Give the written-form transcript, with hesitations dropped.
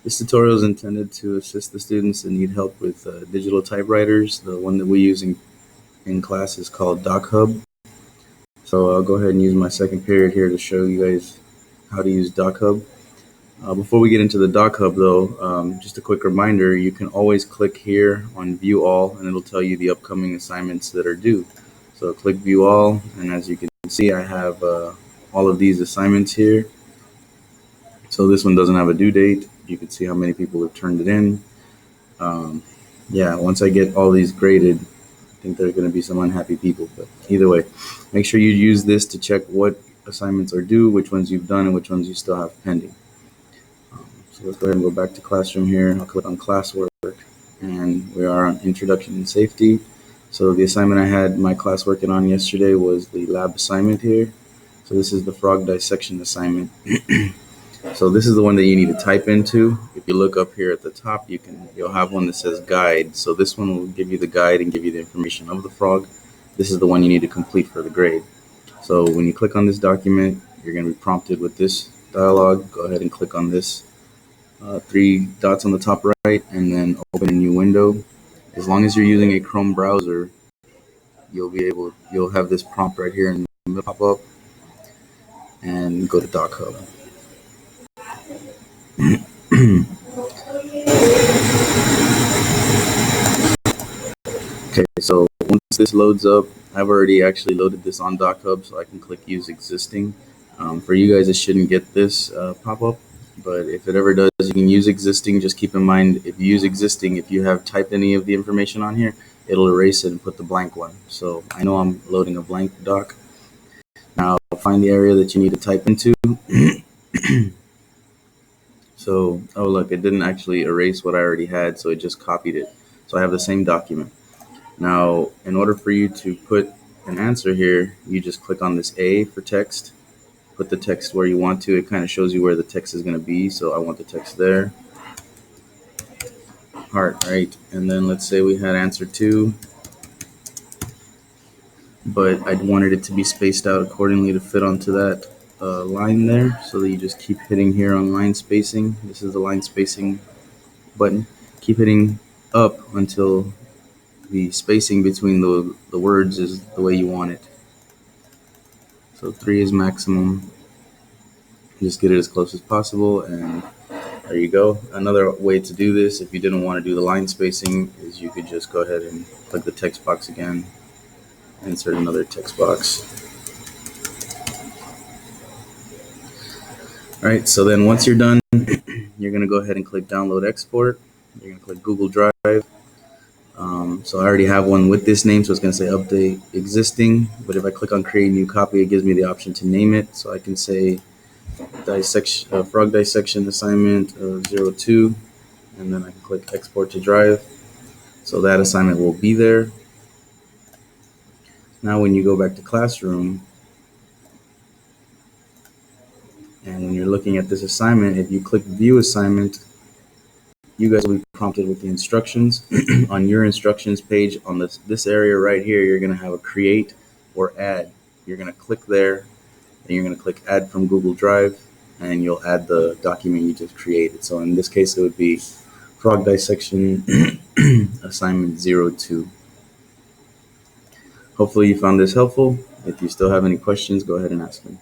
This tutorial is intended to assist the students that need help with digital typewriters. The one that we use in class is called Dochub. So I'll go ahead and use my second period here to show you guys how to use Dochub. Before we get into the Dochub though, just a quick reminder, you can always click here on View All and it'll tell you the upcoming assignments that are due. So click View All, and as you can see, I have all of these assignments here. So this one doesn't have a due date. You can see how many people have turned it in. Yeah, once I get all these graded, I think there's going to be some unhappy people, but either way, make sure you use this to check what assignments are due, which ones you've done, and which ones you still have pending. So let's go ahead and go back to Classroom here. I'll click on Classwork, and we are on Introduction and Safety. So the assignment I had my class working on yesterday was the lab assignment here. So this is the frog dissection assignment. So this is the one that you need to type into. If you look up here at the top, you'll have one that says guide. So this one will give you the guide and give you the information of the frog. This is the one you need to complete for the grade. So when you click on this document, you're going to be prompted with this dialog. Go ahead and click on this 3 dots on the top right, and then open a new window. As long as you're using a Chrome browser, you'll have this prompt right here and it'll pop up, and go to Dochub. Okay, so once this loads up, I've already actually loaded this on Dochub, so I can click Use Existing. For you guys, it shouldn't get this pop up, but if it ever does, you can use Existing. Just keep in mind, if you use Existing, if you have typed any of the information on here, it'll erase it and put the blank one. So I know I'm loading a blank doc. Now find the area that you need to type into. So, oh look, it didn't actually erase what I already had, so it just copied it. So I have the same document. Now, in order for you to put an answer here, you just click on this A for text, put the text where you want to. It kind of shows you where the text is going to be. So I want the text there. Heart, right? And then let's say we had answer 2, but I wanted it to be spaced out accordingly to fit onto that line there. So that you just keep hitting here on line spacing. This is the line spacing button. Keep hitting up until the spacing between the words is the way you want it. So 3 is maximum. Just get it as close as possible, and there you go. Another way to do this, if you didn't want to do the line spacing, is you could just go ahead and click the text box again, insert another text box. All right, so then once you're done, you're going to go ahead and click Download Export. You're going to click Google Drive. So I already have one with this name, so it's going to say Update Existing. But if I click on Create New Copy, it gives me the option to name it. So I can say Frog Dissection Assignment 02, and then I can click Export to Drive. So that assignment will be there. Now when you go back to Classroom, and when you're looking at this assignment, if you click View Assignment, you guys will be prompted with the instructions. On your instructions page, on this area right here, you're going to have a Create or Add. You're going to click there, and you're going to click Add from Google Drive, and you'll add the document you just created. So in this case, it would be Frog Dissection Assignment 02. Hopefully you found this helpful. If you still have any questions, go ahead and ask them.